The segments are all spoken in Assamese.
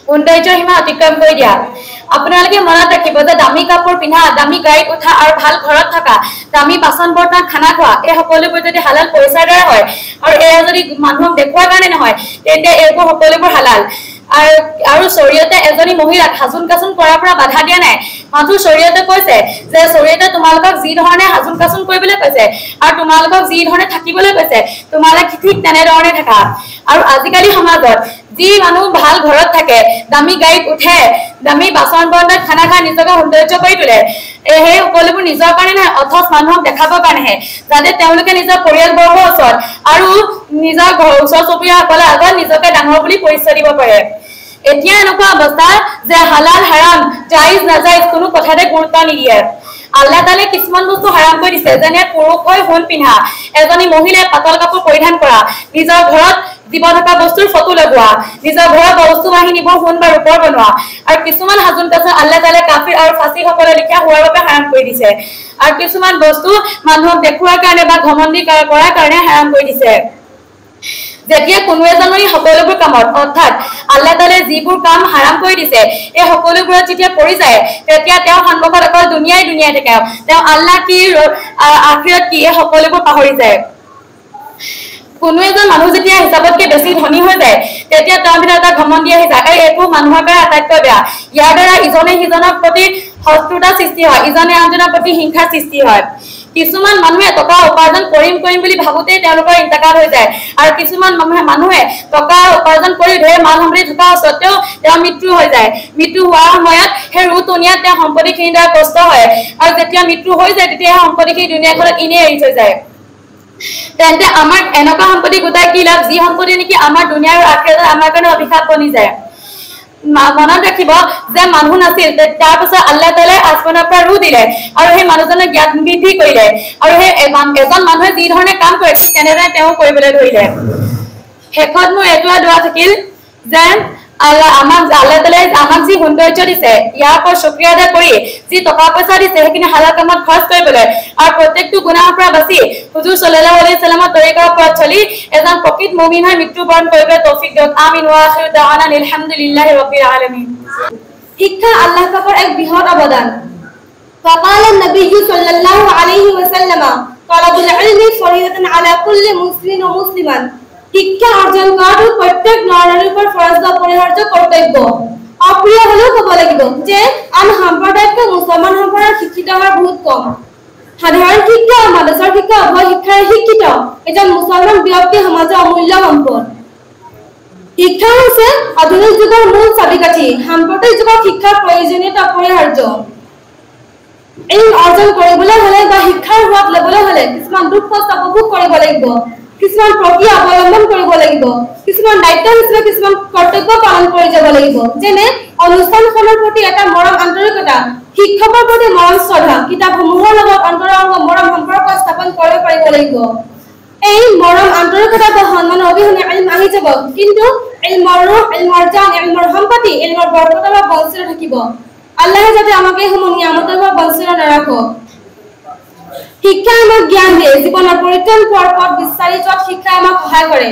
সৌন্দৰ্যৰ সীমা অতিক্ৰম কৰি দিয়া। আপোনালোকে মনত ৰাখিব যে দামী কাপোৰ পিন্ধা, দামী গাড়ীত উঠা আৰু ভাল ঘৰত থকা, দামী বাচন বৰ্তন খানা খোৱা, এই সকলোবোৰ যদি হালাল পইচাৰ দ্বাৰা হয় আৰু এয়া যদি মানুহক দেখুৱাৰ কাৰণে নহয়, তেন্তে এইবোৰ সকলোবোৰ হালাল। আৰু শৰীয়তে এজনী মহিলাক হাজুন কাচুন কৰাৰ পৰা বাধা দিয়া নাই। মাথো শৰীয়তে কৈছে যে শৰীয়তে তোমালোকক যি ধৰণে হাজুন কাচুন কৰিবলৈ কৈছে আৰু তোমালোকক যি ধৰণে থাকিবলৈ কৈছে, তোমালোক ঠিক তেনেধৰণে থাকা। আৰু আজিকালি সমাজত যি মানুহ ভাল ঘৰত থাকে, দামী গাড়ীত উঠে, দামী বাচন বৰ্তনত খানা খাই নিজকে সৌন্দৰ্য কৰি তোলে, সেই সকলোবোৰ নিজৰ কাৰণে নহয়, অথচ মানুহক দেখাবৰ কাৰণেহে, যাতে তেওঁলোকে নিজৰ পৰিয়ালবৰ্গৰ ওচৰত আৰু নিজৰ ওচৰ চুবুৰীয়াসকলৰ আগত নিজকে ডাঙৰ বুলি পৰিচয় দিব পাৰে। এতিয়া এনেকুৱা অৱস্থা যে হালাল হাৰাম, জাইজ নাজাইজ কোনো কথাতে গুৰুত্ব নিদিয়ে। আল্লাহ তাআলাই কিছুমান বস্তু হাৰাম কৰি দিছে, যেনে পুৰুষ হৈ সোণ পিন্ধা, এজনী মহিলাই পাতল কাপোৰ পৰিধান কৰা, নিজৰ ঘৰত জীৱ থকা বস্তুৰ ফটো লগোৱা, নিজৰ ঘৰৰ বস্তু বাহিনীবোৰ সোণ বা ৰূপৰ বনোৱা, আৰু কিছুমান হাজুন কাচুন আল্লাহ তাআলাই কাফিৰ আৰু ফাসিকসকলে লিখা হোৱাৰ বাবে হাৰাম কৰি দিছে। আৰু কিছুমান বস্তু মানুহক দেখুৱাৰ কাৰণে বা ঘমণ্ডি কৰাৰ কাৰণে হাৰাম কৰি দিছে। যেতিয়া কোনো এজন সকলোবোৰ কামত অৰ্থাৎ আল্লাহ তাআলাই যিবোৰ কাম হাৰাম কৰি দিছে, এই সকলোবোৰত যেতিয়া পৰি যায়, তেতিয়া তেওঁ সন্মুখত অকল দুনিয়াই থাকে, তেওঁ আল্লাহ কি আখিৰত কি এই সকলোবোৰ পাহৰি যায়। কোনো এজন মানুহ যেতিয়া হিচাপতকে বেছি ধনী হৈ যায়, তেতিয়া তেওঁৰ ভিতৰত এটা ঘমণ্ডি আহি যায়, আৰু এইটো মানুহৰ কাৰণে আটাইতকৈ বেয়া। ইয়াৰ দ্বাৰা ইজনে সিজনৰ প্ৰতি শত্ৰুতা সৃষ্টি হয়, ইজনে আনজনৰ প্ৰতি হিংসাৰ সৃষ্টি হয়। কিছুমান মানুহে টকা উপাৰ্জন কৰিম বুলি ভাবোতেই তেওঁলোকৰ ইন্তেকাল হৈ যায়, আৰু কিছুমান মানুহে টকা উপাৰ্জন কৰি ধেৰ মাল সম্পত্তি থকা স্বত্তেও তেওঁৰ মৃত্যু হৈ যায়। মৃত্যু হোৱাৰ সময়ত সেই ৰুটনিয়াত তেওঁ সম্পত্তিখিনিৰ দ্বাৰা কষ্ট হয়, আৰু যেতিয়া মৃত্যু হৈ যায় তেতিয়া সেই সম্পত্তিখিনি দুনিয়াখনত এনেই এৰি থৈ যায়। তেন্তে আমাৰ এনেকুৱা সম্পত্তি গোটাই কি লাভ, যি সম্পত্তি নেকি আমাৰ দুনিয়া আৰু আখিৰাতত আমাৰ কাৰণে অভিশাপ বনি যায়। মনত ৰাখিব যে মানুহ নাছিল, তাৰ পাছত আল্লাহ তাআলাই আসমানৰ পৰা ৰুহ দিলে, আৰু সেই মানুহজনক জ্ঞান বৃদ্ধি কৰিলে, আৰু সেই এজন মানুহে যি ধৰণে কাম কৰে ঠিক তেনেদৰে তেওঁ কৰিবলৈ ধৰিলে। শেষত মোৰ এইটো দোৱা থাকিল যে আল্লাহ তাআলাই আমাক যি সৌন্দৰ্য দিছে, ইয়াৰ ওপৰত শুকৰিয়া আদায় কৰি যি টকা পইচা দিছে সেইখিনি হালাল কামত খৰচ কৰিবলৈ, আৰু প্ৰত্যেকটো গুনাহৰ পৰা বাচি হুজুৰ সাল্লাল্লাহু আলাইহি সাল্লামৰ তৰিকাৰ ওপৰত চলি এজন প্ৰকৃত মুমিন হৈ মৃত্যুবৰণ কৰিবলৈ তৌফিক দিয়ক। আমিন ওয়া আখিৰু দাৱানা আলহামদুলিল্লাহি ৰাব্বিল আলামিন। শিক্ষা আল্লাহ পাকৰ এক বৃহৎ অৱদান। فقال النبي صلى الله عليه وسلم طلب العلم فريضة على كل مسلم ومسلمة। শিক্ষা অৰ্জন কৰাটো প্ৰত্যেক নাৰীৰ ওপৰত ফৰজ বা অপৰিহাৰ্য কৰ্তব্য। অপ্ৰিয় হলেও ক'ব লাগিব যে আন সম্প্ৰদায়তকৈ মুছলমান সম্প্ৰদায় শিক্ষিত হোৱাৰ বহুত কম। সাধাৰণ শিক্ষা আৰু মাদ্ৰাছাৰ শিক্ষা উভয় শিক্ষাৰে শিক্ষিত এজন মুছলমান ব্যক্তি সমাজৰ অমূল্য সম্পদ। শিক্ষা হৈছে আধুনিক যুগৰ মূল চাবিকাঠি। সাম্প্ৰতিক যুগত শিক্ষাৰ প্ৰয়োজনীয়তা অপৰিহাৰ্য। এই অৰ্জন কৰিবলৈ হলে বা শিক্ষাৰ সোৱাদ ল'বলৈ হলে কিছুমান দুখ কষ্ট উপভোগ কৰিব লাগিব, কিছুমান প্ৰক্ৰিয়া অৱলম্বন কৰিব লাগিব, কিছুমান দায়িত্ব হিচাপে কিছুমান কৰ্তব্য পালন কৰি যাব লাগিব, যেনে অনুষ্ঠানখনৰ প্ৰতি এটা মৰম আন্তৰিকতা, শিক্ষকৰ প্ৰতি মৰম শ্ৰদ্ধা, কিতাপসমূহৰ লগত অন্তৰংগ মৰম সম্পৰ্ক স্থাপন কৰিব পাৰিব লাগিব। এই মৰম আন্তৰিকতা বা সন্মানৰ অবিহনে ইলম আহি যাব, কিন্তু ইলমৰ ৰুহ, ইলমৰ জান, ইলমৰ সম্পত্তি, ইলমৰ বৰকতৰ পৰা বঞ্চিত থাকিব। আল্লাহে যাতে আমাক এই সমূহ নিয়ামতৰ পৰা বঞ্চিত নাৰাখক। শিক্ষা আমাক জ্ঞান দিয়ে, জীৱনৰ পৰিত্ৰাণ পোৱাৰ পথ বিচাৰি যোৱাত শিক্ষা আমাক সহায় কৰে।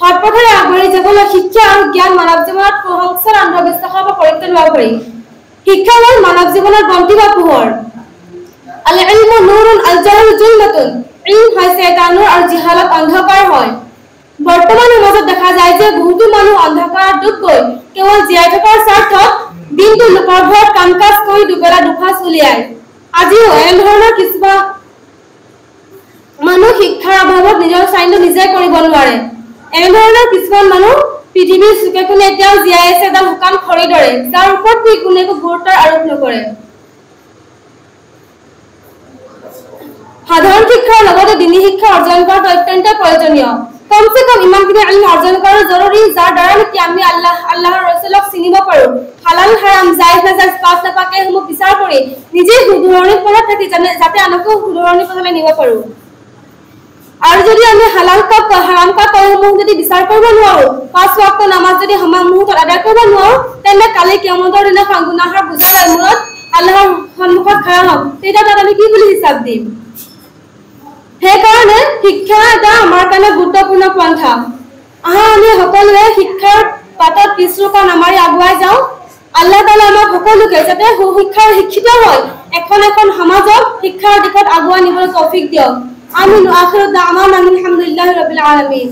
সৎপথেৰে আগবাঢ়ি যাবলৈ শিক্ষা আৰু জ্ঞান মানৱ জীৱনত কুসংস্কাৰ অন্ধবিশ্বাসৰ পৰা পৰিত্ৰাণ পাব পাৰি। শিক্ষা হ'ল মানৱ জীৱনৰ বন্তি বা পোহৰ। আল ইলমু নূৰুন আল জাহলু যুলমাতুন। ইলম হৈছে এটা নূৰ আৰু জিহালত অন্ধকাৰ হয়। বৰ্তমান সমাজত দেখা যায় যে বহুতো মানুহ অন্ধকাৰত ডুব গৈ কেৱল জীয়াই থকাৰ স্বাৰ্থত দিনটো লোকৰ ঘৰত কাম কাজ কৰি দুবেলা দুসাঁজ উলিয়ায়। আজিও এনেধৰণৰ কিছুমান মানুহ শিক্ষাৰ অভাৱত নিজৰ চাইনটো নিজে কৰিব নোৱাৰে। এনেধৰণৰ কিছুমান মানুহ পৃথিৱীৰ চুকে কোণে এতিয়াও জীয়াই আছে এডাল শুকান খৰিৰ দৰে, যাৰ ওপৰত কোনে একো গুৰুত্ব আৰোপ নকৰে। সাধাৰণ শিক্ষাৰ লগতে দিনী শিক্ষা অৰ্জন কৰাটো অত্যন্ত প্ৰয়োজনীয়। কমচে কম ইমানখিনি ইলম অৰ্জন কৰাটো জৰুৰী, যাৰ দ্বাৰা নেকি আমি আল্লাহৰ ৰাসূলক চিনিব পাৰো, হালাল হাৰাম জায়েজ নাজায়েজ পাঁচ নাপাকে সমূহ বিচাৰ কৰি নিজে শুধৰণিৰ পথত থাকি যাতে আনকো শুধৰণিৰ পথলৈ নিব পাৰো। আৰু যদি আমি হালাল কাম হাৰাম কামসমূহ যদি বিচাৰ কৰিব নোৱাৰো, পাঁচ ওয়াক্ত নামাজ যদি সময় মুহূৰ্তত আদায় কৰিব নোৱাৰো, তেন্তে কালি কিয়ামতৰ দিনা গুনাহৰ বোজা মূৰত আল্লাহৰ সন্মুখত খাৰা হ'ম, তেতিয়া তাত আমি কি বুলি হিচাপ দিম? সেইকাৰণে শিক্ষা এটা আমাৰ কাৰণে গুৰুত্বপূৰ্ণ পন্থা। আমি সকলোৱে শিক্ষাৰ পাতত পিছুকা নামাৰি আগুৱাই যাওঁ আল্লাহ তাআলা আমাক সকলোকে যাতে সুশিক্ষাৰ শিক্ষিত হয় এখন সমাজক শিক্ষাৰ দিশত আগুৱাই নিবলৈ তৌফিক দিয়ক আমিন আখিৰু দাৱানা আলহামদুলিল্লাহি ৰাব্বিল আলামিন